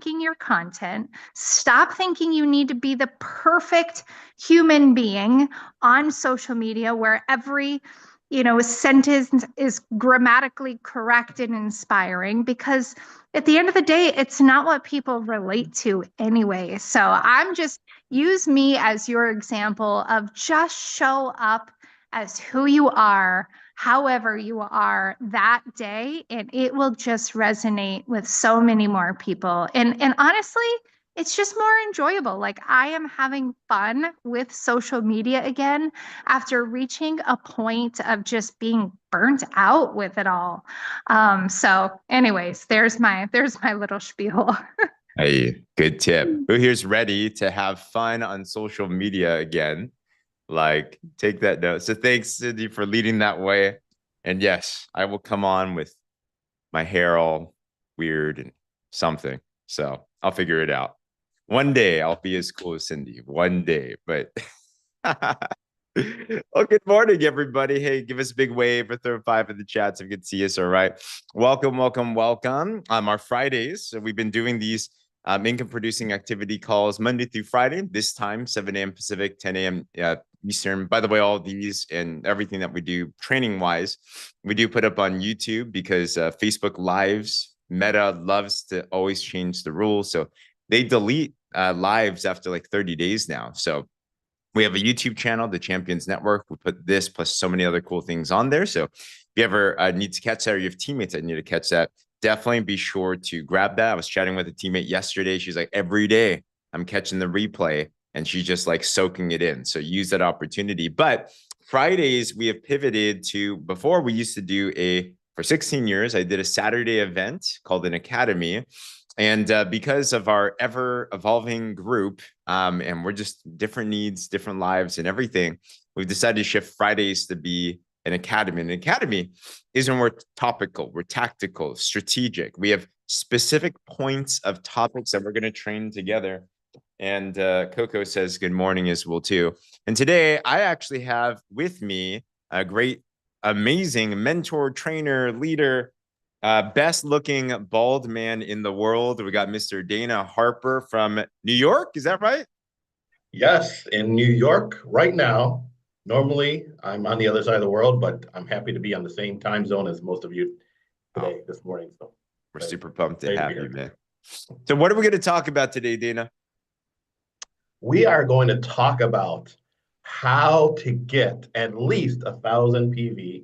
overthinking your content. Stop thinking you need to be the perfect human being on social media where every sentence is grammatically correct and inspiring, because at the end of the day, it's not what people relate to anyway. So I'm just use me as your example of just show up as who you are, however you are that day, and it will just resonate with so many more people. And honestly, it's just more enjoyable. Like, I am having fun with social media again after reaching a point of just being burnt out with it all. So anyways, there's my little spiel. Hey, good tip. Who here's ready to have fun on social media again? Like, take that note. So thanks, Cindy, for leading that way. And yes, I will come on with my hair all weird and something. So I'll figure it out. One day I'll be as cool as Cindy. One day, but well, good morning, everybody. Hey, give us a big wave or throw five in the chat so we can see us. All right. Welcome, welcome, welcome. Our Fridays. So we've been doing these income producing activity calls Monday through Friday, this time, 7 a.m. Pacific, 10 a.m. Eastern. By the way, all of these and everything that we do training wise, we do put up on YouTube because Facebook Lives, Meta loves to always change the rules. So they delete lives after like 30 days now. So we have a YouTube channel, the Champions Network. We put this plus so many other cool things on there. So if you ever need to catch that, or you have teammates that need to catch that, definitely be sure to grab that. I was chatting with a teammate yesterday. She's like, every day I'm catching the replay, and she's just like soaking it in. So use that opportunity. But Fridays, we have pivoted to, before we used to do for 16 years, I did a Saturday event called an Academy. And because of our ever evolving group, and we're just different needs, different lives, and everything, we've decided to shift Fridays to be an academy. And an academy isn't we're topical, we're tactical, strategic. We have specific points of topics that we're going to train together. And Coco says good morning as well too. And today I actually have with me a great, amazing mentor, trainer, leader, best looking bald man in the world. We got Mr. Dana Harper from New York. Is that right? Yes, in New York right now. Normally, I'm on the other side of the world, but I'm happy to be on the same time zone as most of you today, this morning. So we're super pumped to have you, man. So what are we going to talk about today, Dana? We are going to talk about how to get at least 1,000 PV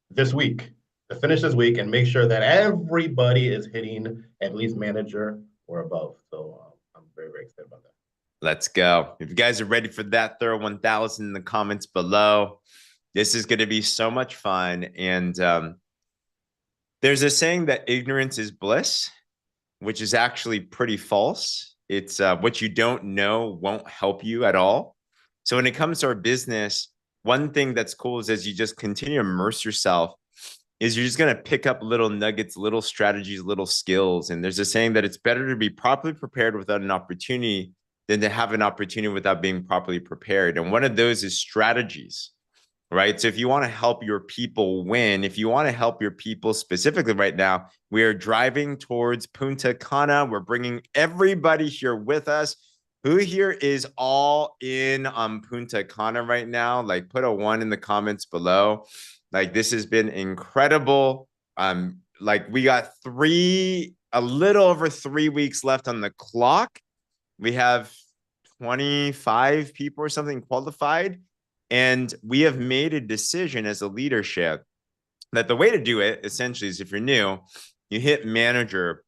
this week, to finish this week, and make sure that everybody is hitting at least manager or above. So I'm very, very excited about that. Let's go. If you guys are ready for that, throw 1,000 in the comments below. This is going to be so much fun. And there's a saying that ignorance is bliss, which is actually pretty false. It's what you don't know won't help you at all. So when it comes to our business, one thing that's cool is as you just continue to immerse yourself, is you're just going to pick up little nuggets, little strategies, little skills. And there's a saying that it's better to be properly prepared without an opportunity than to have an opportunity without being properly prepared. And one of those is strategies, right? So if you want to help your people win, if you want to help your people specifically right now, we are driving towards Punta Cana. We're bringing everybody here with us. Who here is all in on Punta Cana right now? Like, put a 1 in the comments below. Like, this has been incredible. Like, we got a little over 3 weeks left on the clock. We have 25 people or something qualified. And we have made a decision as a leadership that the way to do it essentially is, if you're new, you hit manager,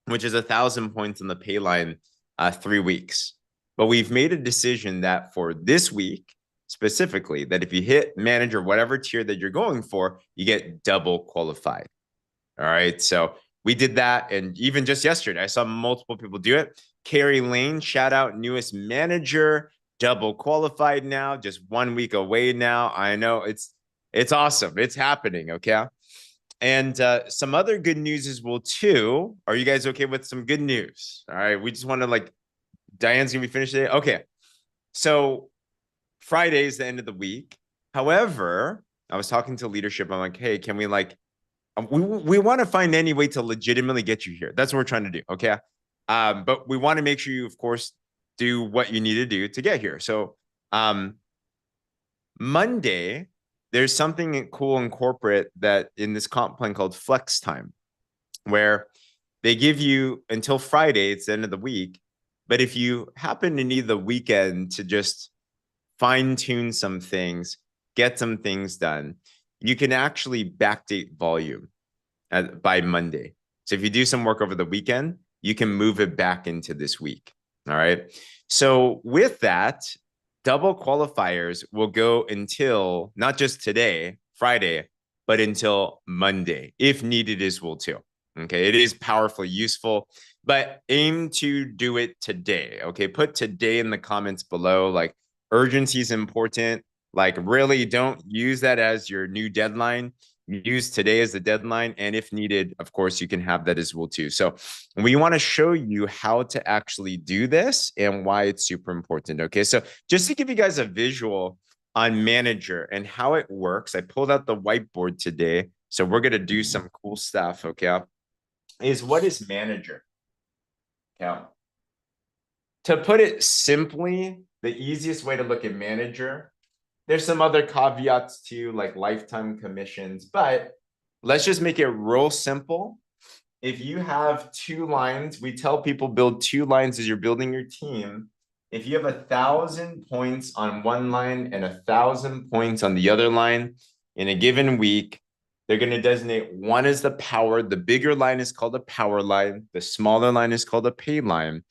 which is 1,000 points on the pay line, 3 weeks. But we've made a decision that for this week, specifically, that if you hit manager, whatever tier that you're going for, you get double qualified. All right. So we did that. And even just yesterday, I saw multiple people do it. Carrie Lane, shout out, newest manager, double qualified now, just 1 week away now. I know it's awesome. It's happening. Okay. And some other good news as well too. Are you guys okay with some good news? All right. We just want to, like, Diane's going to be finished today. Okay. So Friday is the end of the week. However, I was talking to leadership. I'm like, hey, can we we want to find any way to legitimately get you here. That's what we're trying to do. Okay. But we want to make sure you, of course, do what you need to do to get here. So Monday, there's something cool in corporate that in this comp plan called flex time, where they give you until Friday, it's the end of the week. But if you happen to need the weekend to just fine tune some things, get some things done, you can actually backdate volume by Monday. So if you do some work over the weekend, you can move it back into this week. All right. So with that, double qualifiers will go until not just today, Friday, but until Monday, if needed as well too. Okay, it is powerfully useful, but aim to do it today. Okay, put today in the comments below. Like, urgency is important. Like, really don't use that as your new deadline. Use today as the deadline. And if needed, of course, you can have that as well too. So we want to show you how to actually do this and why it's super important. Okay, so just to give you guys a visual on manager and how it works, I pulled out the whiteboard today. So we're going to do some cool stuff. Okay, is what is manager? Yeah. To put it simply, the easiest way to look at manager, there's some other caveats too, like lifetime commissions, but let's just make it real simple. If you have 2 lines, we tell people build 2 lines as you're building your team. If you have 1,000 points on one line and 1,000 points on the other line in a given week, they're going to designate one as the power. The bigger line is called a power line. The smaller line is called a pay line.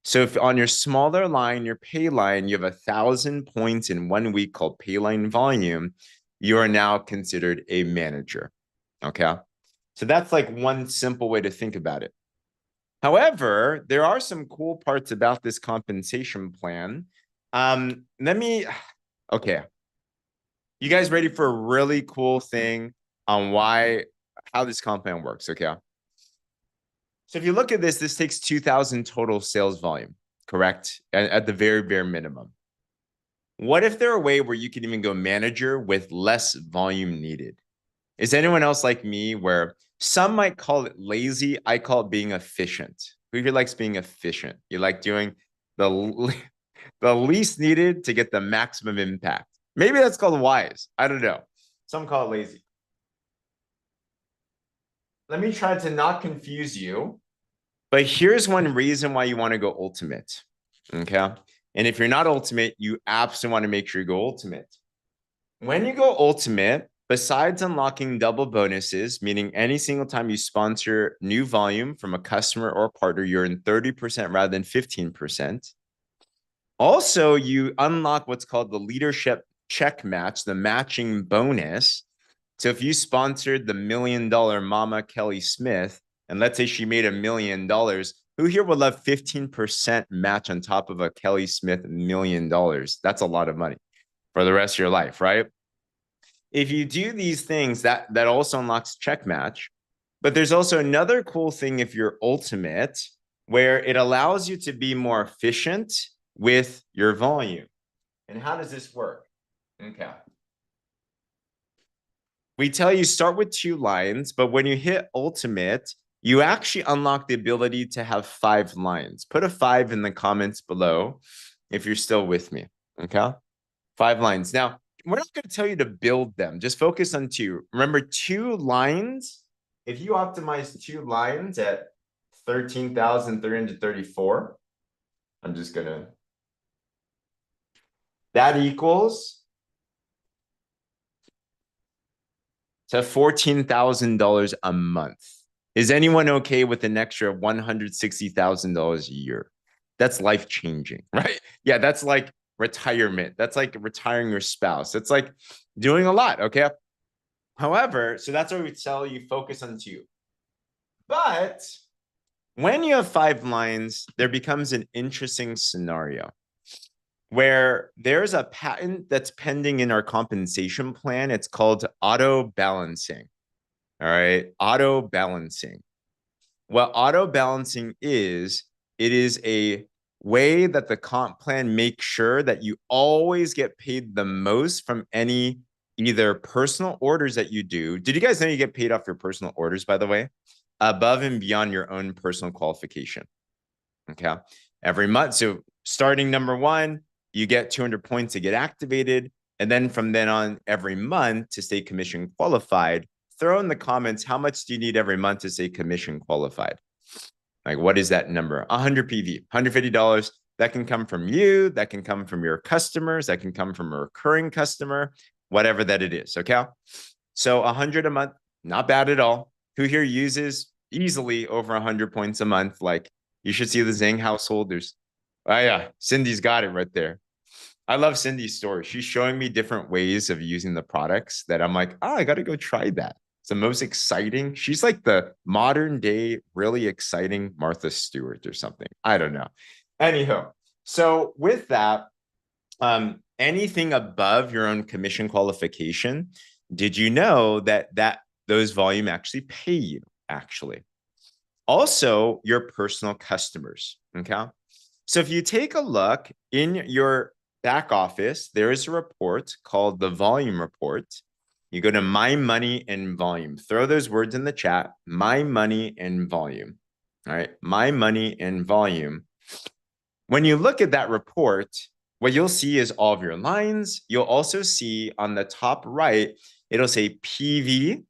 So if on your smaller line, your pay line, you have 1,000 points in 1 week called pay line volume, you are now considered a manager. Okay. So that's like one simple way to think about it. However, there are some cool parts about this compensation plan. Okay. You guys ready for a really cool thing on how this comp plan works? Okay. So if you look at this, this takes 2,000 total sales volume, correct? At the very bare minimum. What if there a way where you can even go manager with less volume needed? Is anyone else like me where some might call it lazy? I call it being efficient. Who here likes being efficient? You like doing the least needed to get the maximum impact. Maybe that's called wise. I don't know. Some call it lazy. Let me try to not confuse you, but here's one reason why you want to go ultimate. Okay. And if you're not ultimate, you absolutely want to make sure you go ultimate. When you go ultimate, besides unlocking double bonuses, meaning any single time you sponsor new volume from a customer or partner, you're in 30% rather than 15%. Also, you unlock what's called the leadership check match, the matching bonus. So if you sponsored the $1 million Mama Kelly Smith, and let's say she made $1 million, who here would love 15% match on top of a Kelly Smith $1 million? That's a lot of money for the rest of your life, right? If you do these things, that also unlocks check match. But there's also another cool thing if you're ultimate, where it allows you to be more efficient with your volume. And how does this work? Okay. We tell you start with 2 lines, but when you hit ultimate, you actually unlock the ability to have 5 lines. Put a 5 in the comments below if you're still with me. Okay. 5 lines. Now, we're not going to tell you to build them. Just focus on 2. Remember, 2 lines. If you optimize 2 lines at 13,334, I'm just going to. That equals to $14,000 a month. Is anyone okay with an extra $160,000 a year? That's life-changing, right? Yeah, that's like retirement. That's like retiring your spouse. It's like doing a lot, okay? However, so that's why we tell you focus on 2. But when you have 5 lines, there becomes an interesting scenario where there's a patent that's pending in our compensation plan. It's called auto balancing. All right, auto balancing. What auto balancing is, it is a way that the comp plan makes sure that you always get paid the most from any either personal orders that you do. Did you guys know you get paid off your personal orders, by the way, above and beyond your own personal qualification? Okay. Every month. So starting number one, you get 200 points to get activated. And then from then on, every month to stay commission qualified, throw in the comments, how much do you need every month to stay commission qualified? Like, what is that number? 100 PV, $150. That can come from you. That can come from your customers. That can come from a recurring customer, whatever that it is. Okay. So 100 a month, not bad at all. Who here uses easily over 100 points a month? Like, you should see the Zhang household. There's, oh yeah, Cindy's got it right there. I love Cindy's story. She's showing me different ways of using the products that I'm like, oh, I got to go try that. It's the most exciting. She's like the modern day, really exciting Martha Stewart or something. I don't know. Anyhow, so with that, anything above your own commission qualification, did you know that those volume actually pay you actually? Also, your personal customers, okay? So if you take a look in your back office, there is a report called the volume report. You go to my money and volume. Throw those words in the chat, my money and volume. All right, my money and volume. When you look at that report, what you'll see is all of your lines. You'll also see on the top right, it'll say PV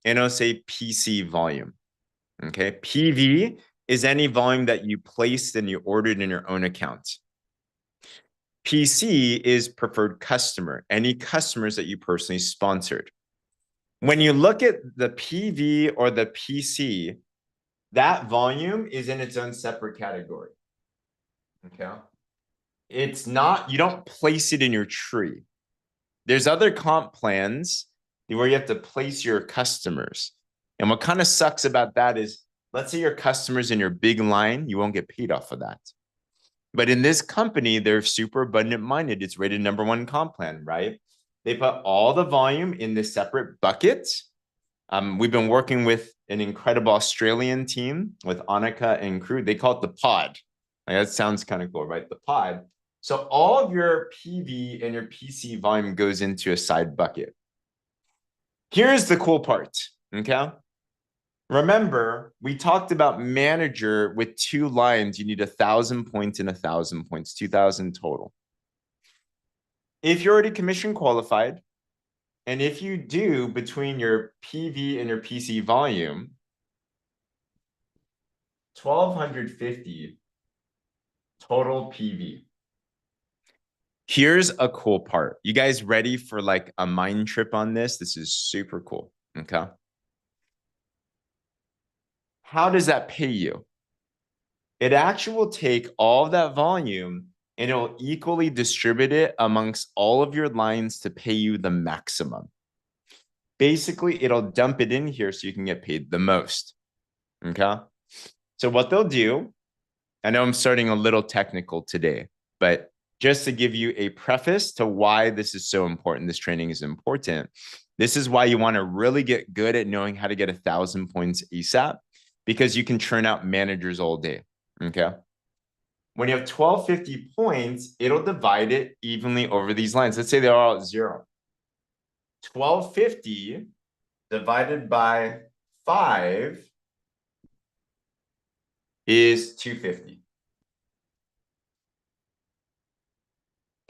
and it'll say PC volume. Okay, PV is any volume that you placed and you ordered in your own account. PC is preferred customer, any customers that you personally sponsored. When you look at the PV or the PC, that volume is in its own separate category. Okay. It's not, you don't place it in your tree. There's other comp plans where you have to place your customers. And what kind of sucks about that is, let's say your customers in your big line, you won't get paid off of that. But in this company, they're super abundant minded. It's rated #1 comp plan, right? They put all the volume in this separate bucket. We've been working with an incredible Australian team with Annika and crew. They call it the pod. Like, that sounds kind of cool, right? The pod. So all of your PV and your PC volume goes into a side bucket. Here's the cool part, okay? Remember, we talked about manager with 2 lines. You need 1,000 points and 1,000 points, 2,000 total. If you're already commission qualified, and if you do between your PV and your PC volume, 1,250 total PV. Here's a cool part. You guys ready for like a mind trip on this? This is super cool, okay? How does that pay you? It actually will take all of that volume and it'll equally distribute it amongst all of your lines to pay you the maximum. Basically, it'll dump it in here so you can get paid the most. Okay. So what they'll do, I know I'm starting a little technical today, but just to give you a preface to why this is so important, this training is important. This is why you want to really get good at knowing how to get 1,000 points ASAP, because you can churn out managers all day. Okay. When you have 1,250 points, it'll divide it evenly over these lines. Let's say they're all at 0. 1,250 divided by 5 is 250.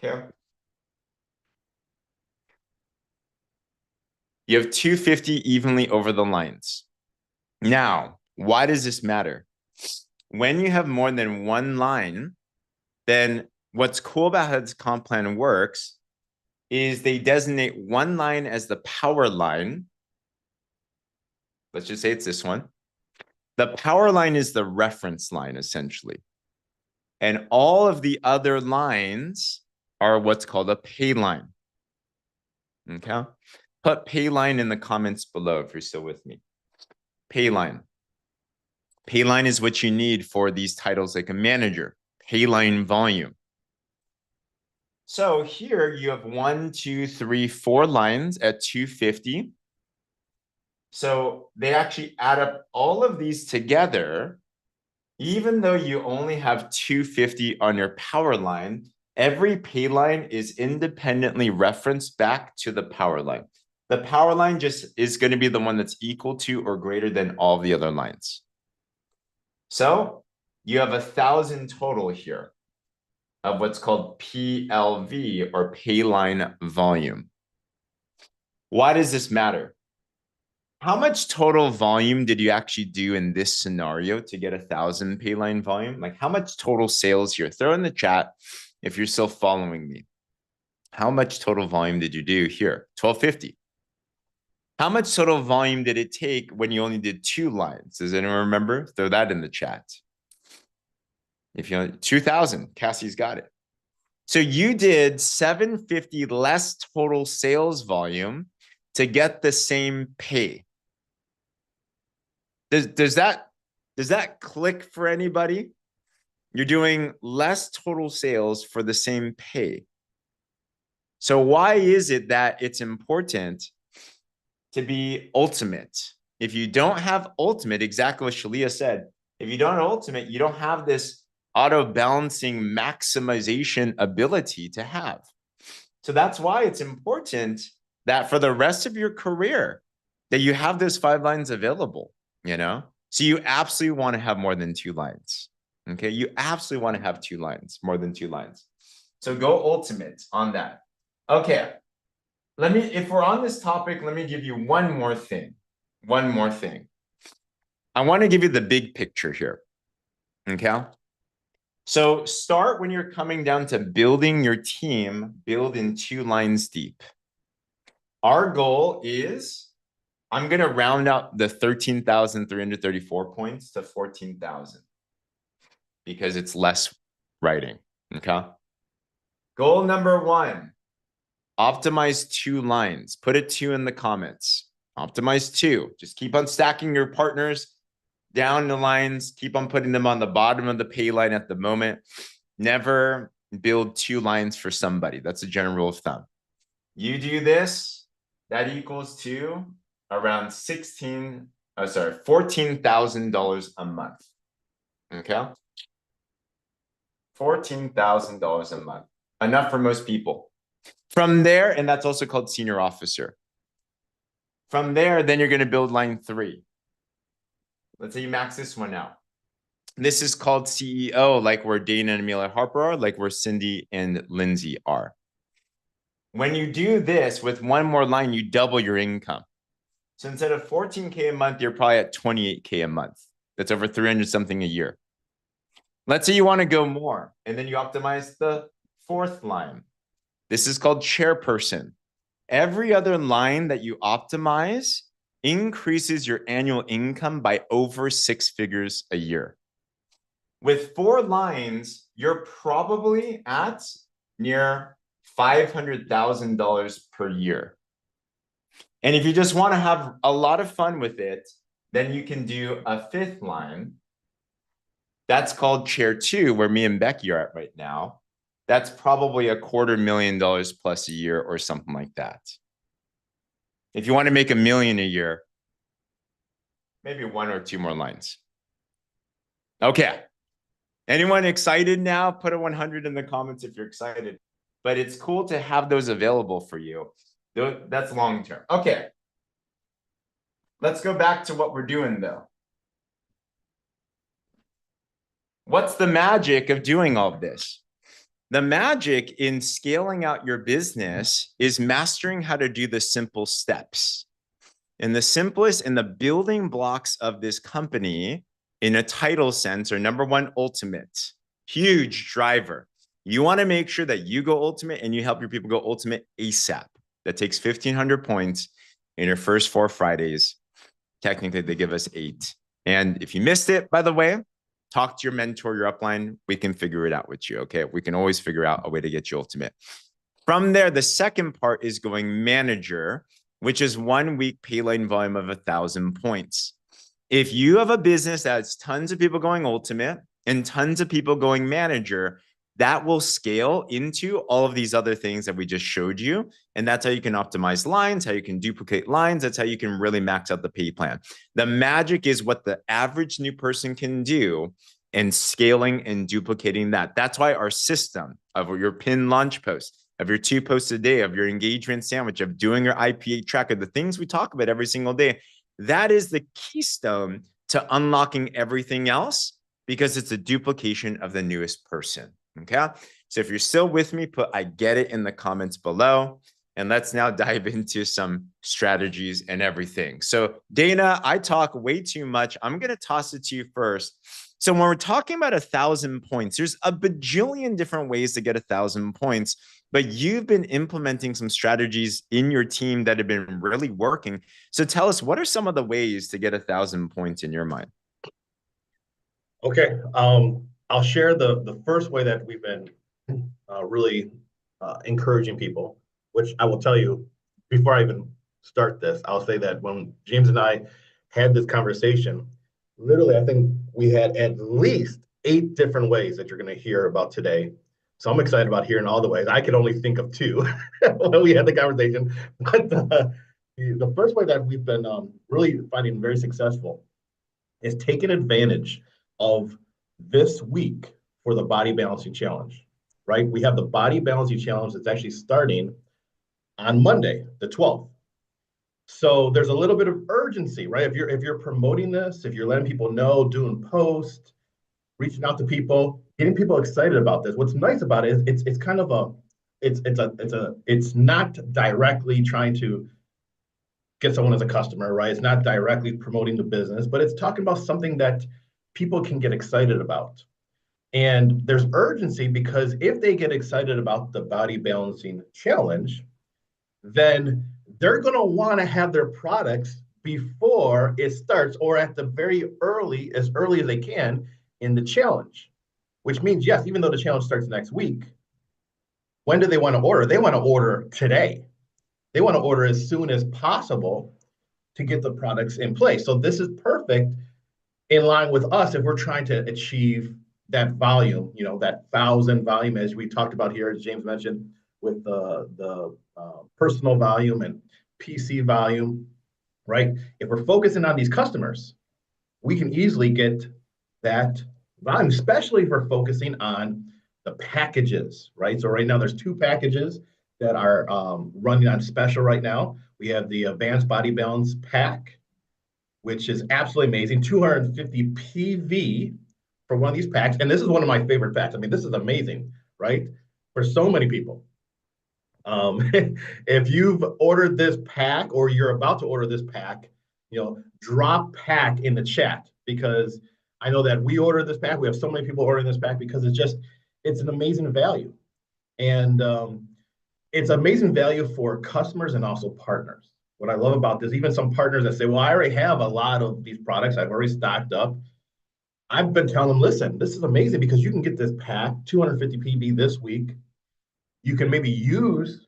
Okay. You have 250 evenly over the lines. Now, why does this matter? When you have more than one line, then what's cool about how this comp plan works is they designate one line as the power line. Let's just say it's this one. The power line is the reference line, essentially. And all of the other lines are what's called a pay line. Okay? Put pay line in the comments below if you're still with me. Pay line. Pay line is what you need for these titles like a manager. Pay line volume. So here you have 1, 2, 3, 4 lines at 250. So they actually add up all of these together. Even though you only have 250 on your power line, every pay line is independently referenced back to the power line. The power line just is going to be the one that's equal to or greater than all the other lines. So you have 1,000 total here of what's called PLV, or pay line volume. Why does this matter? How much total volume did you actually do in this scenario to get 1,000 pay line volume? Like, how much total sales here? Throw in the chat if you're still following me. How much total volume did you do here? 1,250. How much total volume did it take when you only did 2 lines? Does anyone remember? Throw that in the chat. If you 2,000, Cassie's got it. So you did 750 less total sales volume to get the same pay. Does that click for anybody? You're doing less total sales for the same pay. So why is it that it's important to be ultimate? If you don't have ultimate, exactly what Shalia said, if you don't have ultimate, you don't have this auto balancing maximization ability to have. So that's why it's important that for the rest of your career, that you have those 5 lines available, you know? So you absolutely want to have more than 2 lines. Okay, you absolutely want to have 2 lines, more than 2 lines. So go ultimate on that. Okay, if we're on this topic, let me give you one more thing. One more thing. I want to give you the big picture here. Okay. So start when you're coming down to building your team, build in 2 lines deep. Our goal is, I'm going to round out the 13,334 points to 14,000 because it's less writing. Okay. Goal number 1, optimize 2 lines. Put a 2 in the comments. Optimize 2. Just keep on stacking your partners down the lines. Keep on putting them on the bottom of the pay line at the moment. Never build 2 lines for somebody. That's a general rule of thumb. You do this, that equals to around $14,000 a month. Okay. $14,000 a month. Enough for most people. From there, and that's also called senior officer. From there, then you're going to build line 3. Let's say you max this one out. This is called CEO, like where Dana and Amelia Harper are, like where Cindy and Lindsay are. When you do this with one more line, you double your income. So instead of 14K a month, you're probably at 28K a month. That's over 300 something a year. Let's say you want to go more, and then you optimize the 4th line. This is called chairperson. Every other line that you optimize increases your annual income by over 6 figures a year. With 4 lines, you're probably at near $500,000 per year. And if you just want to have a lot of fun with it, then you can do a 5th line. That's called chair 2, where me and Becky are at right now. That's probably $250,000 plus a year or something like that. If you want to make $1 million a year, maybe 1 or 2 more lines. Okay. Anyone excited now? Put a 100 in the comments if you're excited. But it's cool to have those available for you. That's long term. Okay. Let's go back to what we're doing though. What's the magic of doing all of this? The magic in scaling out your business is mastering how to do the simple steps. And the simplest and the building blocks of this company in a title sense are number 1, ultimate, huge driver. You want to make sure that you go ultimate and you help your people go ultimate ASAP. That takes 1,500 points in your first 4 Fridays. Technically, they give us 8. And if you missed it, by the way, talk to your mentor, your upline. We can figure it out with you, okay? We can always figure out a way to get you ultimate. From there, the second part is going manager, which is 1 week pay line volume of 1,000 points. If you have a business that has tons of people going ultimate and tons of people going manager, that will scale into all of these other things that we just showed you. And that's how you can optimize lines, how you can duplicate lines. That's how you can really max out the pay plan. The magic is what the average new person can do and scaling and duplicating that. That's why our system of your pin launch post, of your 2 posts a day, of your engagement sandwich, of doing your IPA tracker, the things we talk about every single day, that is the keystone to unlocking everything else because it's a duplication of the newest person. Okay. So if you're still with me, put I get it in the comments below. And let's now dive into some strategies and everything. So Dana, I talk way too much. I'm going to toss it to you first. So when we're talking about 1,000 points, there's a bajillion different ways to get 1,000 points, but you've been implementing some strategies in your team that have been really working. So tell us, what are some of the ways to get 1,000 points in your mind? Okay, I'll share the first way that we've been really encouraging people, which I will tell you before I even start this. I'll say that when James and I had this conversation, literally, I think we had at least 8 different ways that you're going to hear about today. So I'm excited about hearing all the ways. I could only think of 2 when we had the conversation. But the first way that we've been really finding very successful is taking advantage of this week for the body balancing challenge, right? We have the body balancing challenge that's actually starting on Monday, the 12th. So there's a little bit of urgency, right? If you're promoting this, if you're letting people know, doing posts, reaching out to people, getting people excited about this. What's nice about it is it's kind of it's not directly trying to get someone as a customer, right? It's not directly promoting the business, but it's talking about something that people can get excited about. And there's urgency because if they get excited about the body balancing challenge, then they're going to want to have their products before it starts or at the very early as they can in the challenge, which means, yes, even though the challenge starts next week, when do they want to order? They want to order today. They want to order as soon as possible to get the products in place. So this is perfect in line with us if we're trying to achieve that volume, that 1,000 volume, as we talked about here, as James mentioned, with the personal volume and PC volume, right? If we're focusing on these customers, we can easily get that volume, especially if we're focusing on the packages, right? So right now there's 2 packages that are running on special right now. We have the Advanced Body Balance Pack, which is absolutely amazing, 250 PV for one of these packs. And this is one of my favorite packs. I mean, this is amazing, right? For so many people. If you've ordered this pack or you're about to order this pack, drop pack in the chat, because I know that we ordered this pack. We have so many people ordering this pack because it's an amazing value. And it's amazing value for customers and also partners. What I love about this, even some partners that say, well, I already have a lot of these products. I've already stocked up. I've been telling them, listen, this is amazing because you can get this pack, 250 PB this week. You can maybe use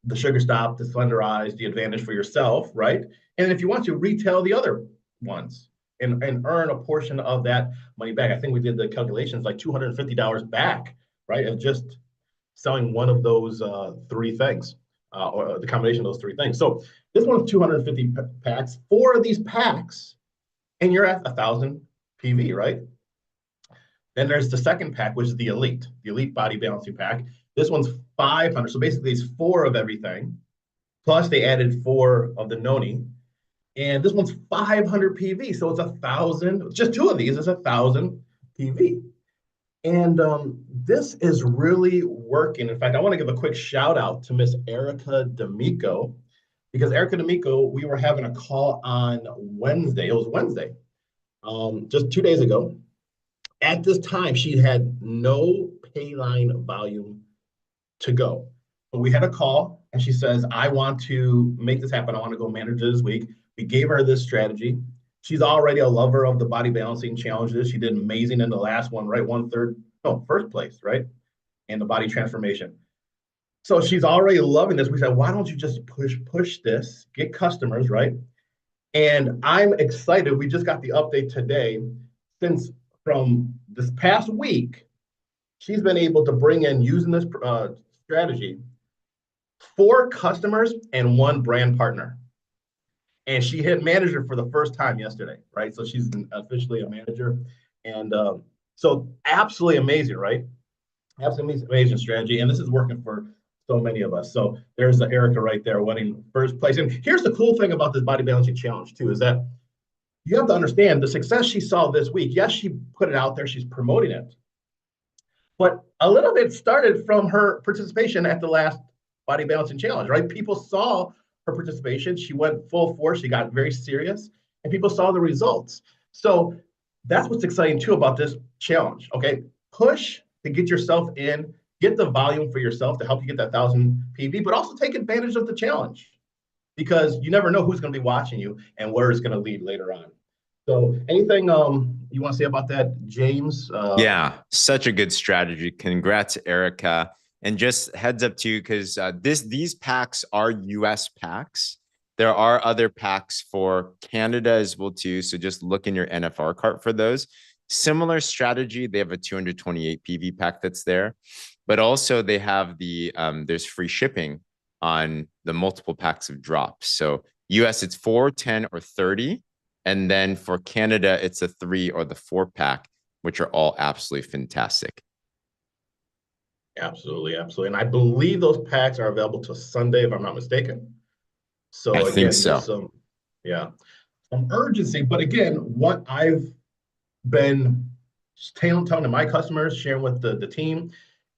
the Sugar Stop, the Slenderize, the Advantage for yourself, right? And if you want to, retail the other ones and earn a portion of that money back. I think we did the calculations, like $250 back, right? Of just selling one of those 3 things, or the combination of those 3 things. So this one's 250 packs, 4 of these packs, and you're at 1,000 PV, right? Then there's the second pack, which is the Elite Body Balancing Pack. This one's 500. So basically it's 4 of everything. Plus they added 4 of the Noni. And this one's 500 PV. So it's 1,000. Just 2 of these is 1,000 PV. And this is really working. In fact, I want to give a quick shout out to Miss Erica D'Amico, because Erica D'Amico, we were having a call on Wednesday. It was Wednesday, just 2 days ago. At this time, she had no Payline volume to go. But we had a call and she says, I want to make this happen. I want to go manage this week. We gave her this strategy. She's already a lover of the body balancing challenges. She did amazing in the last one, right? First place, right? And the body transformation. So she's already loving this. We said, why don't you just push this, get customers, right? And I'm excited. We just got the update today. Since from this past week, she's been able to bring in, using this strategy, 4 customers and 1 brand partner. And she hit manager for the first time yesterday, right? So she's officially a manager. And so absolutely amazing, right? Absolutely amazing strategy. And this is working for so many of us. So there's the Erica right there winning first place. And here's the cool thing about this body balancing challenge too, is that you have to understand the success she saw this week. Yes, she put it out there, she's promoting it. But a little bit started from her participation at the last body balancing challenge, right? People saw her participation. She went full force. She got very serious, and people saw the results. So that's what's exciting too about this challenge. Okay, push to get yourself in, get the volume for yourself to help you get that 1,000 PV, but also take advantage of the challenge because you never know who's going to be watching you and where it's going to lead later on. So anything you want to say about that, James? Yeah, such a good strategy. Congrats, Erica. And just heads up to you, because these packs are US packs. There are other packs for Canada as well too. So just look in your NFR cart for those. Similar strategy. They have a 228 PV pack that's there, but also they have the there's free shipping on the multiple packs of drops. So US it's 4, 10, or 30. And then for Canada, it's a 3 or the 4 pack, which are all absolutely fantastic. Absolutely, absolutely. And I believe those packs are available till Sunday, if I'm not mistaken. I So think again, so. there's some urgency. But again, what I've been telling my customers, sharing with the team,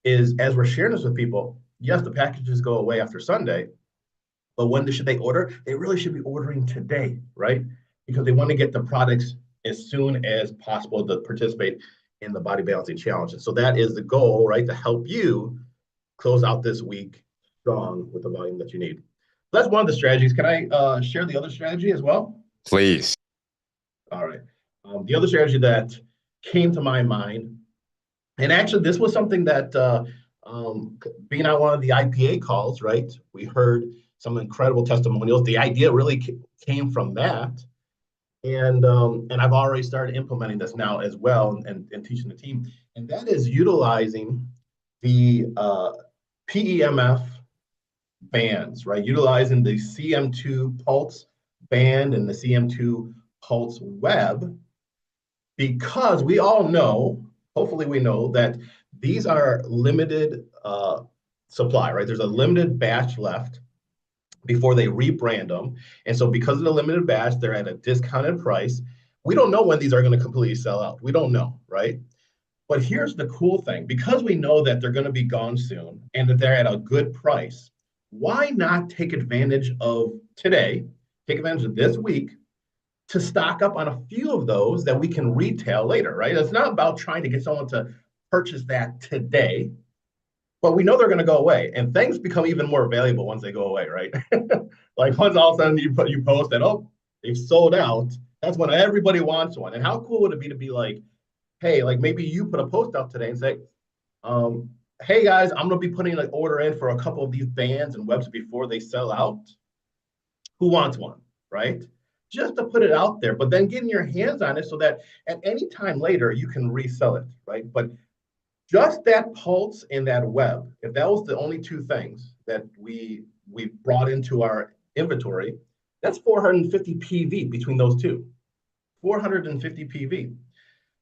is as we're sharing this with people, yes, the packages go away after Sunday, but when should they order? They really should be ordering today, right? Because they want to get the products as soon as possible to participate in the body balancing challenge. And so that is the goal, right? To help you close out this week strong with the volume that you need. That's one of the strategies. Can I share the other strategy as well? Please. All right. The other strategy that came to my mind, and actually this was something that being on one of the IPA calls, right? We heard some incredible testimonials. The idea really came from that. And I've already started implementing this now as well and teaching the team. And that is utilizing the PEMF bands, right? Utilizing the CM2 Pulse band and the CM2 Pulse web, because we all know, hopefully we know, that these are limited supply, right? There's a limited batch left before they rebrand them. And so because of the limited batch, they're at a discounted price. We don't know when these are going to completely sell out. We don't know, right? But here's the cool thing. Because we know that they're going to be gone soon and that they're at a good price, why not take advantage of today, take advantage of this week to stock up on a few of those that we can retail later, right? It's not about trying to get someone to purchase that today, but we know they're going to go away, and things become even more valuable once they go away, right? Like once all of a sudden you post that, oh, they've sold out. That's when everybody wants one. And how cool would it be to be like, hey, like maybe you put a post out today and say, hey guys, I'm going to be putting an order in for a couple of these bands and webs before they sell out. Who wants one, right? Just to put it out there, but then getting your hands on it so that at any time later you can resell it, right? But just that pulse and that web, if that was the only two things that we brought into our inventory, that's 450 PV between those two. 450 PV.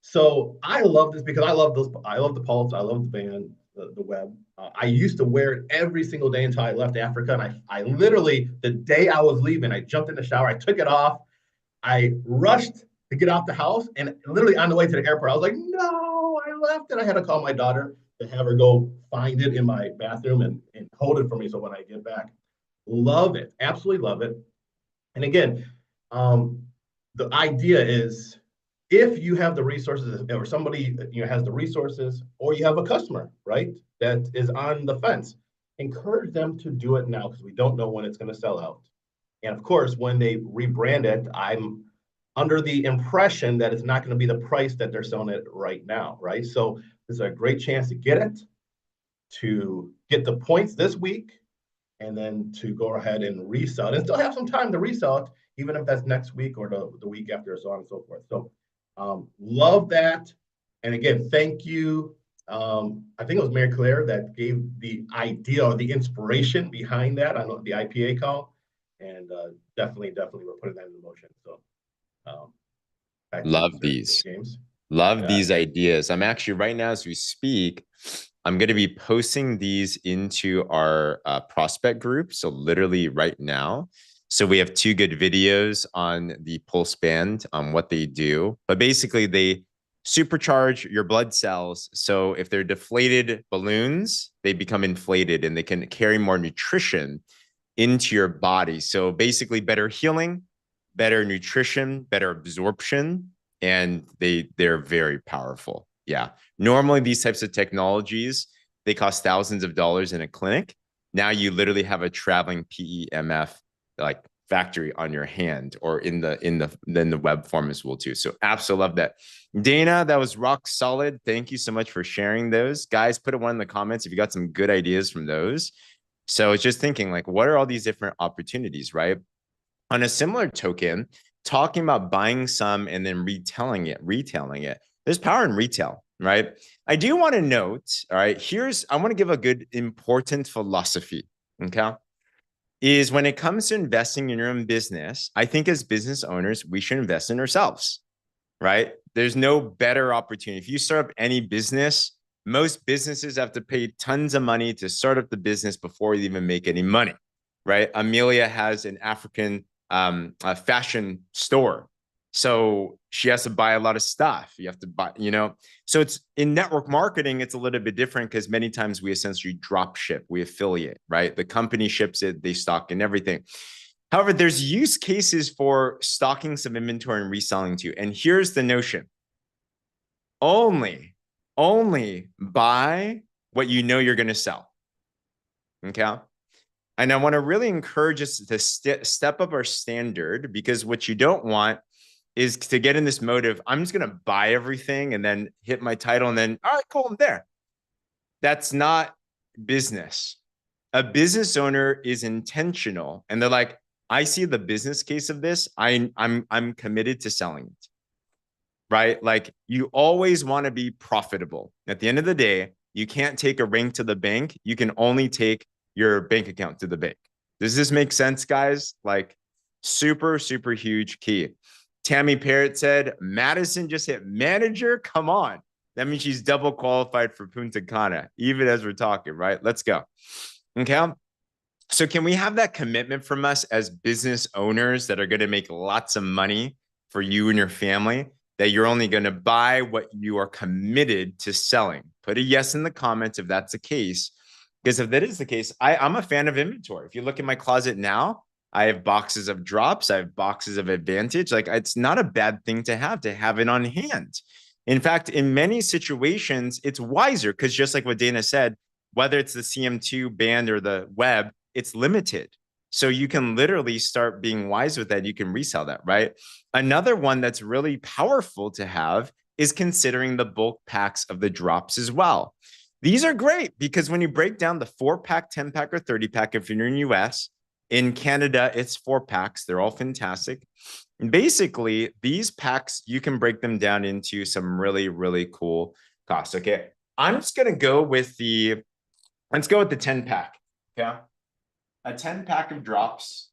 So I love this because I love those. I love the pulse. I love the band, the web. I used to wear it every single day until I left Africa. And I literally, the day I was leaving, I jumped in the shower, I took it off, I rushed to get out the house, and literally on the way to the airport, I was like, no, I left it. I had to call my daughter to have her go find it in my bathroom and hold it for me. So when I get back, love it, absolutely love it. And again, the idea is if you have the resources or somebody has the resources, or you have a customer, right, that is on the fence, encourage them to do it now because we don't know when it's going to sell out. And of course, when they rebrand it, I'm under the impression that it's not going to be the price that they're selling it right now, right? So this is a great chance to get it, to get the points this week, and then to go ahead and resell it and still have some time to resell it, even if that's next week or the week after, so on and so forth. So love that. And again, thank you. I think it was Mary Claire that gave the idea or the inspiration behind that on the IPA call. And definitely we're putting that into motion. So Love these. James. Love these ideas. I'm actually right now as we speak, I'm going to be posting these into our prospect group. So literally right now, So we have 2 good videos on the pulse band on what they do. But basically, they supercharge your blood cells. So if they're deflated balloons, they become inflated and they can carry more nutrition into your body. So basically, better healing, better nutrition, better absorption, and they're very powerful. Yeah. Normally, these types of technologies, they cost thousands of dollars in a clinic. Now you literally have a traveling PEMF like factory on your hand or in the web form as well too. So absolutely love that. Dana, that was rock solid. Thank you so much for sharing those. Guys, put a one in the comments if you got some good ideas from those. So it's just thinking like, what are all these different opportunities, right? On a similar token, talking about buying some and then retailing it. There's power in retail, right? I do want to note, all right, I want to give a good important philosophy, okay? Is when it comes to investing in your own business, I think as business owners, we should invest in ourselves, right? There's no better opportunity. If you start up any business, most businesses have to pay tons of money to start up the business before you even make any money, right? Amelia has an African a fashion store. So she has to buy a lot of stuff. You have to buy, So it's in network marketing, it's a little bit different because many times we essentially drop ship, we affiliate, right? The company ships it, they stock and everything. However, there's use cases for stocking some inventory and reselling too. And here's the notion. Only buy what you know you're going to sell. Okay. And I want to really encourage us to step up our standard, because what you don't want is to get in this mode of, I'm just going to buy everything and then hit my title and then, all right, cool, I'm there. That's not business. A business owner is intentional and they're like, I see the business case of this. I'm committed to selling it. Right? Like you always want to be profitable. At the end of the day, you can't take a ring to the bank. You can only take your bank account to the bank. Does this make sense, guys? Like super, super huge key. Tammy Parrott said, Madison just hit manager. Come on. That means she's double qualified for Punta Cana, even as we're talking, right? Let's go. Okay. So can we have that commitment from us as business owners that are going to make lots of money for you and your family, that you're only going to buy what you are committed to selling? Put a yes in the comments if that's the case. Because if that is the case, I'm a fan of inventory. If you look in my closet now, I have boxes of drops. I have boxes of Advantage. Like it's not a bad thing to have it on hand. In fact, in many situations, it's wiser because just like what Dana said, whether it's the CM2 band or the web, it's limited. So you can literally start being wise with that. You can resell that, right? Another one that's really powerful to have is considering the bulk packs of the drops as well. These are great because when you break down the 4-pack, 10-pack, or 30-pack, if you're in the US, in Canada, it's 4 packs. They're all fantastic. And basically, these packs, you can break them down into some really, really cool costs. Okay. I'm just going to go with let's go with the 10-pack. Okay. A 10-pack of drops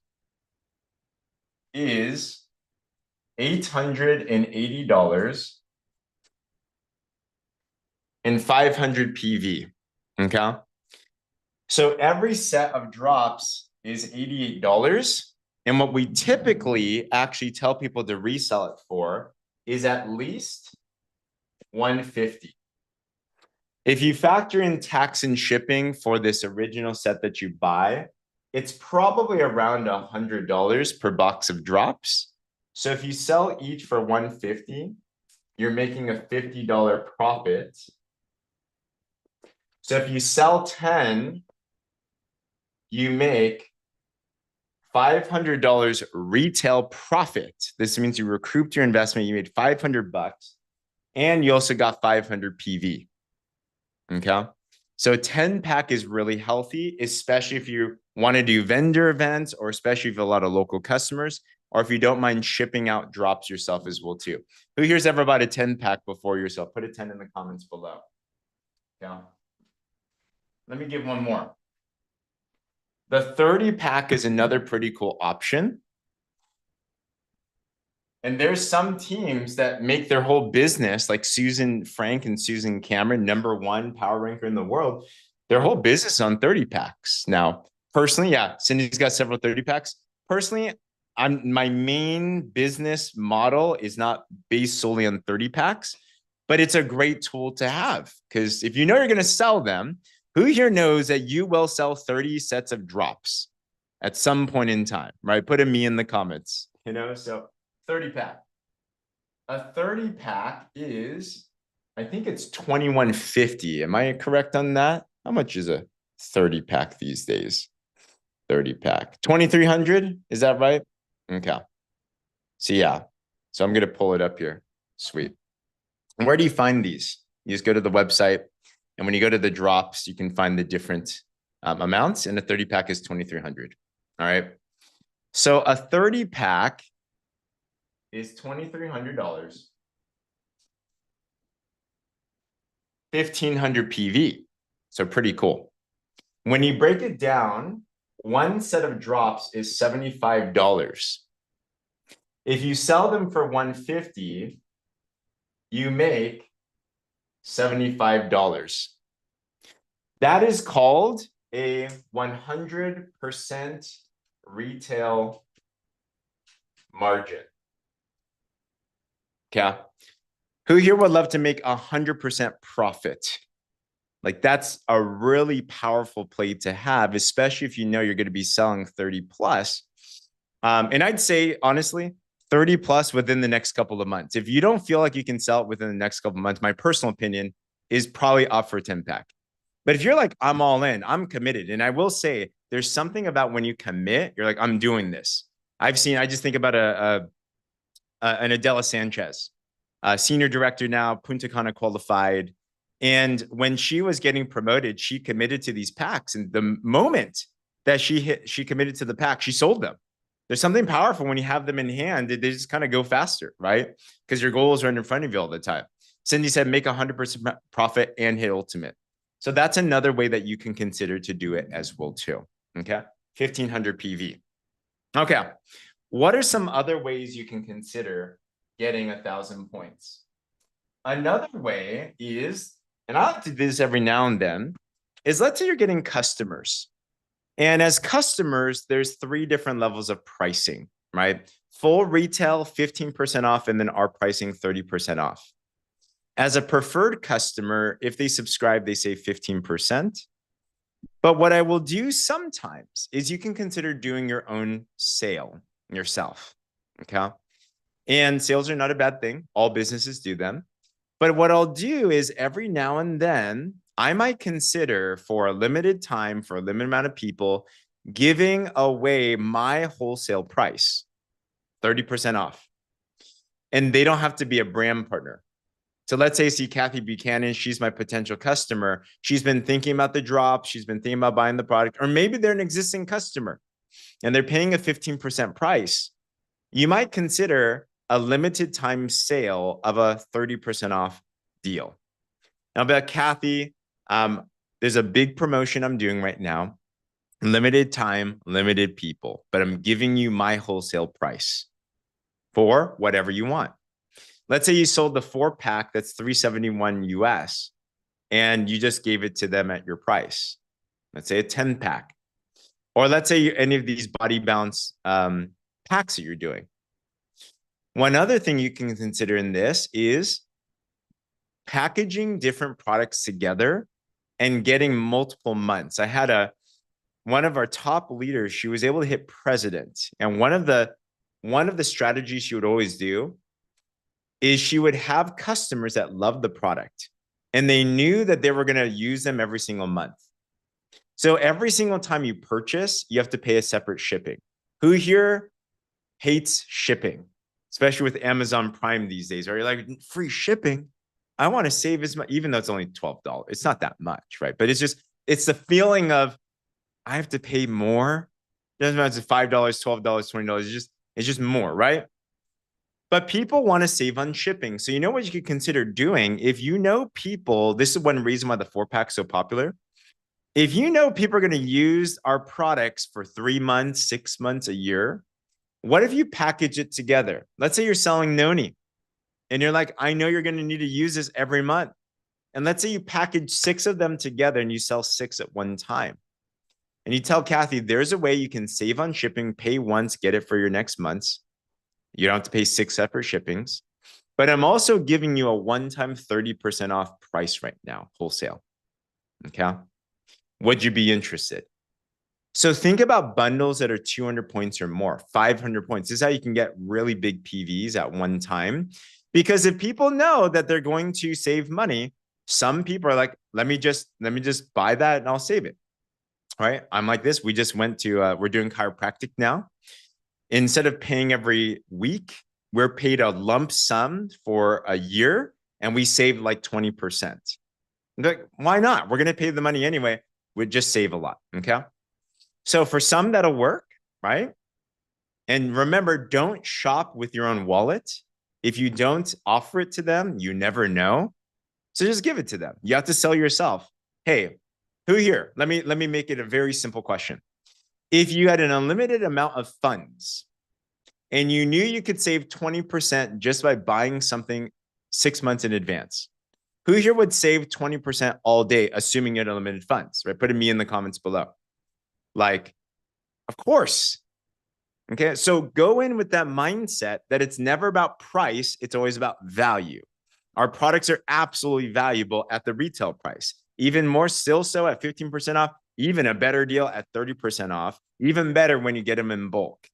is $880 and 500 PV. Okay. So every set of drops is $88. And what we typically actually tell people to resell it for is at least $150. If you factor in tax and shipping for this original set that you buy, it's probably around $100 per box of drops. So if you sell each for $150, you're making a $50 profit. So if you sell 10, you make $500 retail profit. This means you recouped your investment, you made $500, and you also got 500 PV. Okay. So 10-pack is really healthy, especially if you want to do vendor events, or especially if you have a lot of local customers, or if you don't mind shipping out drops yourself as well too. Who here's ever bought a 10-pack before yourself? Put a 10 in the comments below. Yeah. Let me give one more. The 30-pack is another pretty cool option. And there's some teams that make their whole business, like Susan Frank and Susan Cameron, #1 power ranker in the world, their whole business on 30 packs. Now, personally, yeah, Cindy's got several 30 packs. personally, my main business model is not based solely on 30 packs, but it's a great tool to have because if you know you're going to sell them, who here knows that you will sell 30 sets of drops at some point in time, right? Put a me in the comments, so 30 pack. A 30 pack is, I think it's 2150. Am I correct on that? How much is a 30 pack these days? 30 pack, 2300. Is that right? Okay. So yeah. So I'm going to pull it up here. Sweet. And where do you find these? You just go to the website. And when you go to the drops, you can find the different amounts. And a 30 pack is 2300. All right. So a 30 pack is $2,300. 1500 PV. So pretty cool. When you break it down, one set of drops is $75. If you sell them for $150, you make $75. That is called a 100% retail margin. Okay. Who here would love to make 100% profit? Like that's a really powerful play to have, especially if you know you're going to be selling 30 plus. And I'd say, honestly, 30 plus within the next couple of months. If you don't feel like you can sell it within the next couple of months, my personal opinion is probably up for 10 pack. But if you're like, I'm all in, I'm committed. And I will say there's something about when you commit, you're like, I'm doing this. I just think about an Adela Sanchez, senior director now, Punta Cana qualified. And when she was getting promoted, she committed to these packs. And the moment that she committed to the pack, she sold them. There's something powerful when you have them in hand. They just kind of go faster, right? Because your goals are in front of you all the time. Cindy said, make 100% profit and hit ultimate. So that's another way that you can consider to do it as well too. Okay. 1500 PV. Okay. What are some other ways you can consider getting 1,000 points? Another way is, and I like to do this every now and then, is let's say you're getting customers. And as customers, there's 3 different levels of pricing, right? Full retail, 15% off, and then our pricing 30% off. As a preferred customer, if they subscribe, they save 15%. But what I will do sometimes is you can consider doing your own sale yourself, okay? And sales are not a bad thing. All businesses do them. But what I'll do is every now and then, I might consider for a limited time, for a limited amount of people, giving away my wholesale price, 30% off. And they don't have to be a brand partner. So let's say I see Kathy Buchanan, she's my potential customer. She's been thinking about the drop. She's been thinking about buying the product, or maybe they're an existing customer and they're paying a 15% price. You might consider a limited time sale of a 30% off deal. Now about Kathy, there's a big promotion I'm doing right now. Limited time, limited people, but I'm giving you my wholesale price for whatever you want. Let's say you sold the 4-pack that's $371 US and you just gave it to them at your price. Let's say a 10-pack. Or let's say any of these body balance packs that you're doing. One other thing you can consider in this is packaging different products together and getting multiple months. I had one of our top leaders, she was able to hit president. And one of the strategies she would always do is she would have customers that loved the product and they knew that they were going to use them every single month. So every single time you purchase, you have to pay a separate shipping. Who here hates shipping, especially with Amazon Prime these days? Are you like, free shipping? I want to save as much, even though it's only $12. It's not that much, right? But it's the feeling of I have to pay more. It doesn't matter if it's $5, $12, $20. It's just more, right? But people want to save on shipping. So you know what you could consider doing? If you know people, this is one reason why the 4-pack is so popular. If you know people are going to use our products for 3 months, 6 months, a year, what if you package it together? Let's say you're selling Noni and you're like, I know you're going to need to use this every month. And let's say you package 6 of them together and you sell 6 at one time. and you tell Kathy, there's a way you can save on shipping, pay once, get it for your next months. You don't have to pay 6 separate shippings. But I'm also giving you a one-time 30% off price right now, wholesale. Okay. Would you be interested? So think about bundles that are 200 points or more, 500 points. This is how you can get really big PVs at one time. Because if people know that they're going to save money, some people are like, let me just buy that and I'll save it. All right. I'm like this. We just went to, we're doing chiropractic now. Instead of paying every week, we're paid a lump sum for a year and we saved like 20%. Like, why not? We're going to pay the money anyway. We'd just save a lot. Okay. So for some, that'll work, right? And remember, don't shop with your own wallet. If you don't offer it to them, you never know. So just give it to them. You have to sell yourself. Hey, who here? Let me make it a very simple question. If you had an unlimited amount of funds and you knew you could save 20% just by buying something 6 months in advance, who here would save 20% all day, assuming you had unlimited funds, right? Put me in the comments below. Like, of course. Okay, so go in with that mindset that it's never about price, it's always about value. Our products are absolutely valuable at the retail price, even more still so at 15% off, even a better deal at 30% off, even better when you get them in bulk.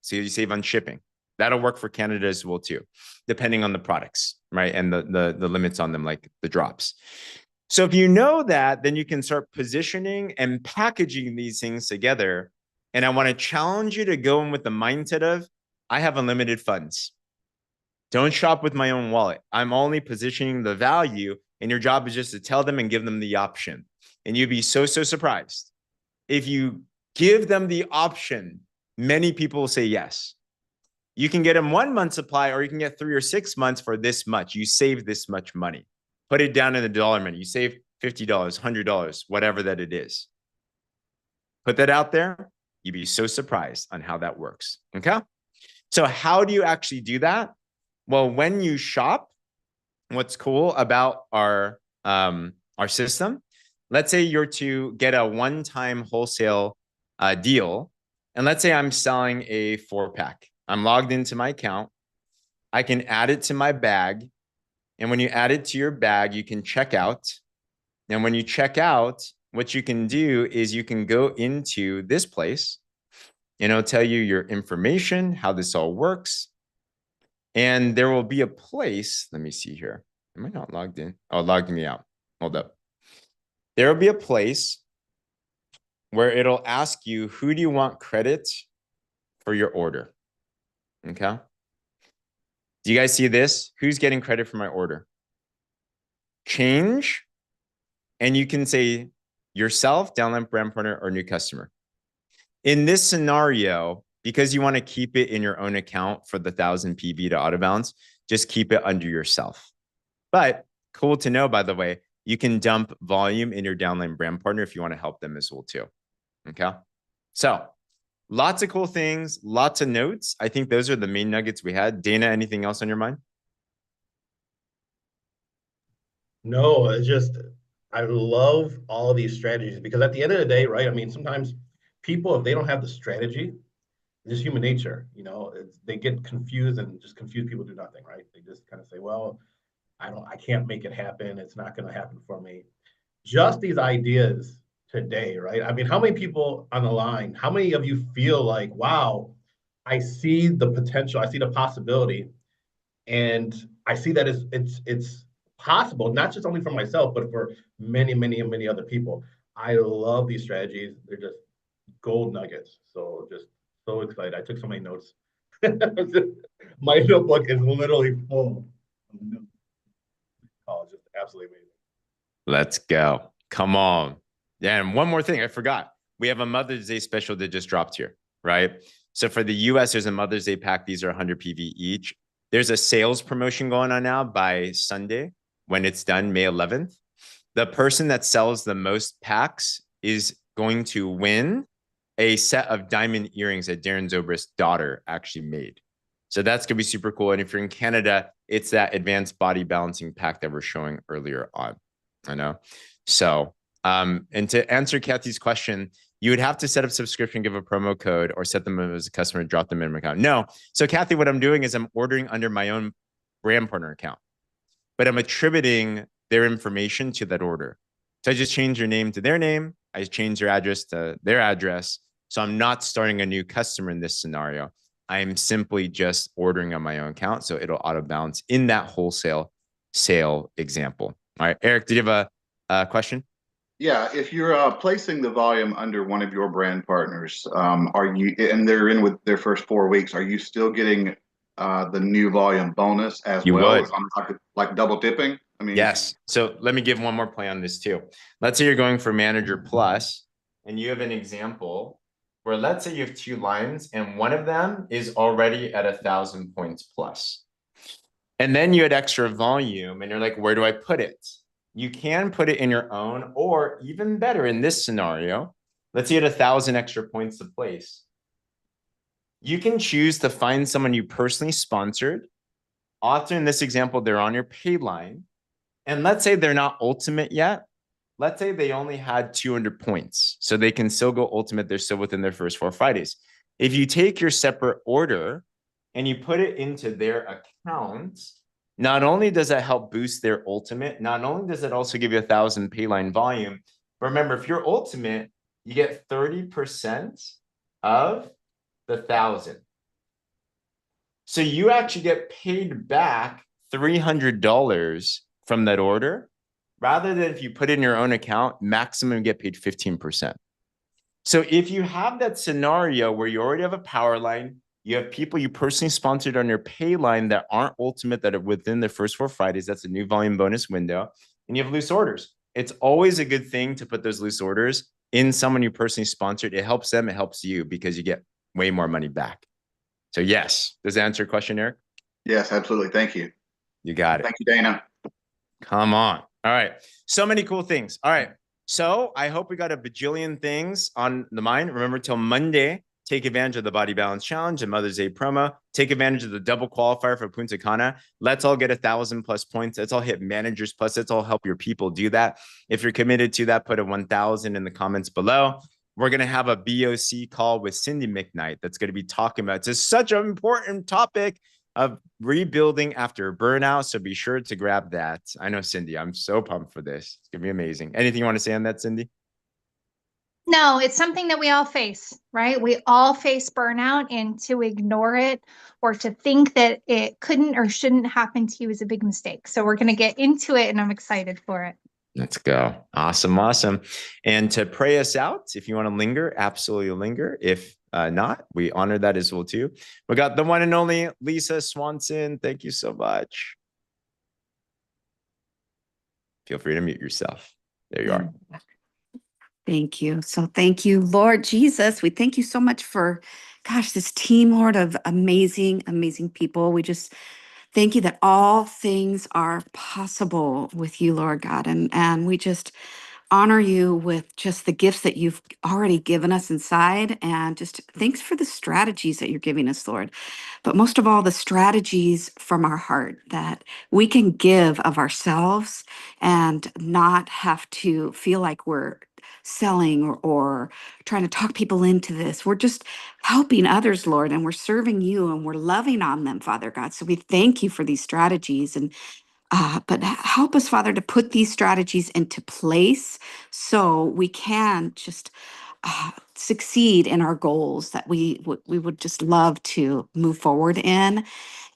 So you save on shipping. That'll work for Canada as well too, depending on the products, right? And the limits on them, like the drops. So if you know that, then you can start positioning and packaging these things together. And I want to challenge you to go in with the mindset of, I have unlimited funds. Don't shop with my own wallet. I'm only positioning the value, and your job is just to tell them and give them the option. And you'd be so surprised. If you give them the option, many people will say yes. You can get them 1 month supply, or you can get 3 or 6 months for this much. You save this much money. Put it down in the dollar amount. You save $50, $100, whatever that it is. Put that out there. You'd be so surprised on how that works. Okay. So how do you actually do that? Well, when you shop, what's cool about our system, let's say you're to get a one-time wholesale deal. And let's say I'm selling a 4-pack. I'm logged into my account. I can add it to my bag. And when you add it to your bag, you can check out. And when you check out, what you can do is you can go into this place and it'll tell you your information, how this all works. And there will be a place. Let me see here. Am I not logged in? Oh, it logged me out. Hold up. There will be a place where it'll ask you, who do you want credit for your order? Okay. Do you guys see this? Who's getting credit for my order? Change. And you can say yourself, downline brand partner, or new customer. In this scenario, because you want to keep it in your own account for the 1,000 PV to auto balance, just keep it under yourself. But cool to know, by the way, you can dump volume in your downline brand partner if you want to help them as well too. Okay. So lots of cool things, lots of notes. I think those are the main nuggets we had. Dana, anything else on your mind? No, it's just, I love all of these strategies because at the end of the day, right? I mean, sometimes people, if they don't have the strategy, it's just human nature, they get confused and just confused people do nothing, right? They just kind of say, well, I can't make it happen. It's not going to happen for me. Just these ideas today, right? I mean, how many people on the line, how many of you feel like, wow, I see the potential, I see the possibility, and I see that it's possible, not just only for myself, but for many other people. I love these strategies. They're just gold nuggets. So just so excited. I took so many notes. My notebook is literally full. Oh, just absolutely amazing. Let's go. Come on. Yeah, and one more thing, I forgot. We have a Mother's Day special that just dropped here, right? So for the US, there's a Mother's Day pack. These are 100 PV each. There's a sales promotion going on now by Sunday when it's done, May 11th. The person that sells the most packs is going to win a set of diamond earrings that Darren Zobrist's daughter actually made. So that's going to be super cool. And if you're in Canada, it's that advanced body balancing pack that we're showing earlier on. I know. So, and to answer Kathy's question, You would have to set up subscription, give a promo code, or set them as a customer, drop them in my account. No. So Kathy, what I'm doing is I'm ordering under my own brand partner account, but I'm attributing their information to that order. So I just change your name to their name. I change your address to their address. So I'm not starting a new customer in this scenario. I am simply just ordering on my own account. So it'll auto balance in that wholesale sale example. All right, Eric, did you have a question? Yeah, if you're placing the volume under one of your brand partners, are you, and they're in with their first 4 weeks, are you still getting the new volume bonus as You well? would. Like double dipping? I mean, Yes. So let me give one more play on this too. Let's say you're going for Manager Plus, and you have an example where let's say you have 2 lines, and one of them is already at 1,000 points plus. And then you had extra volume, and you're like, where do I put it? You can put it in your own, or even better in this scenario, let's say you had 1,000 extra points to place. You can choose to find someone you personally sponsored. Often in this example, they're on your pay line. And let's say they're not ultimate yet. Let's say they only had 200 points. So they can still go ultimate. They're still within their first 4 Fridays. If you take your separate order and you put it into their account, not only does that help boost their ultimate, not only does it also give you 1,000 payline volume. Remember, if you're ultimate, you get 30% of the 1,000. So you actually get paid back $300 from that order, rather than if you put it in your own account, maximum get paid 15%. So if you have that scenario where you already have a power line, you have people you personally sponsored on your pay line that aren't ultimate, that are within the first 4 Fridays, that's a new volume bonus window, and you have loose orders. It's always a good thing to put those loose orders in someone you personally sponsored. It helps them, it helps you, because you get way more money back. So yes, does that answer your question, Eric? yes, absolutely. Thank you. You got it. Thank you, Dana. Come on. All right. So many cool things. All right. So I hope we got a bajillion things on the mind. Remember, till Monday, take advantage of the Body Balance Challenge and Mother's Day promo. Take advantage of the double qualifier for Punta Cana. Let's all get 1,000 plus points. Let's all hit Managers Plus. Let's all help your people do that. If you're committed to that, put a 1,000 in the comments below. We're going to have a BOC call with Cindy McKnight that's going to be talking about, it's such an important topic of rebuilding after burnout. So be sure to grab that. I know, Cindy, I'm so pumped for this. It's going to be amazing. Anything you want to say on that, Cindy? No, it's something that we all face, right? We all face burnout, and to ignore it or to think that it couldn't or shouldn't happen to you is a big mistake. So we're going to get into it, and I'm excited for it. Let's go. Awesome. Awesome. And to pray us out, if you want to linger, absolutely linger. If not, we honor that as well too. We got the one and only Lisa Swanson. Thank you so much. Feel free to mute yourself. There you are. Thank you. So thank you, Lord Jesus. We thank you so much for, gosh, this team, Lord, of amazing, amazing people. We just thank you that all things are possible with you, Lord God. And we just honor you with just the gifts that you've already given us inside. And just thanks for the strategies that you're giving us, Lord. But most of all, the strategies from our heart that we can give of ourselves and not have to feel like we're selling or trying to talk people into this. We're just helping others, Lord, and we're serving you and we're loving on them, Father God. So we thank you for these strategies. And but help us, Father, to put these strategies into place so we can just succeed in our goals that we would just love to move forward in.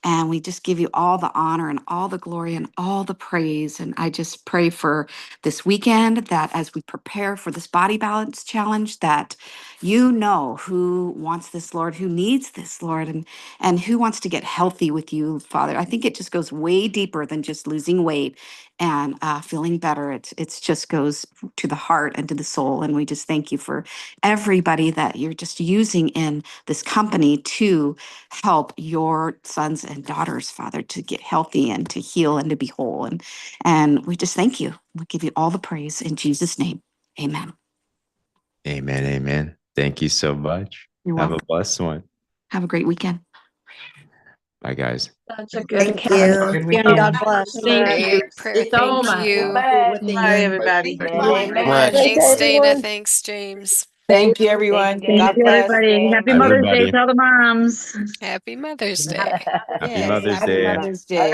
And we just give you all the honor and all the glory and all the praise. And I just pray for this weekend that as we prepare for this body balance challenge, that you know who wants this, Lord, who needs this, Lord, and who wants to get healthy with you, Father. I think it just goes way deeper than just losing weight and feeling better. It's just goes to the heart and to the soul. And we just thank you for everybody that you're just using in this company to help your sons and daughters, Father, to get healthy and to heal and to be whole. And we just thank you. We give you all the praise in Jesus' name. Amen. Amen. Amen. Thank you so much. You're Have welcome. a blessed one. Have a great weekend. Bye, guys. Such a good Thank you. account. God bless. Thank you Prayer, so thank much. you. Bye, everybody. Much. Thanks, Thanks, Dana. everyone. Thanks, James. Thank you, everyone. Thank God you, bless. everybody. Happy Everybody. Mother's Day to all the moms. Happy Mother's Day. Happy Yes, Mother's happy Day. Mother's Day.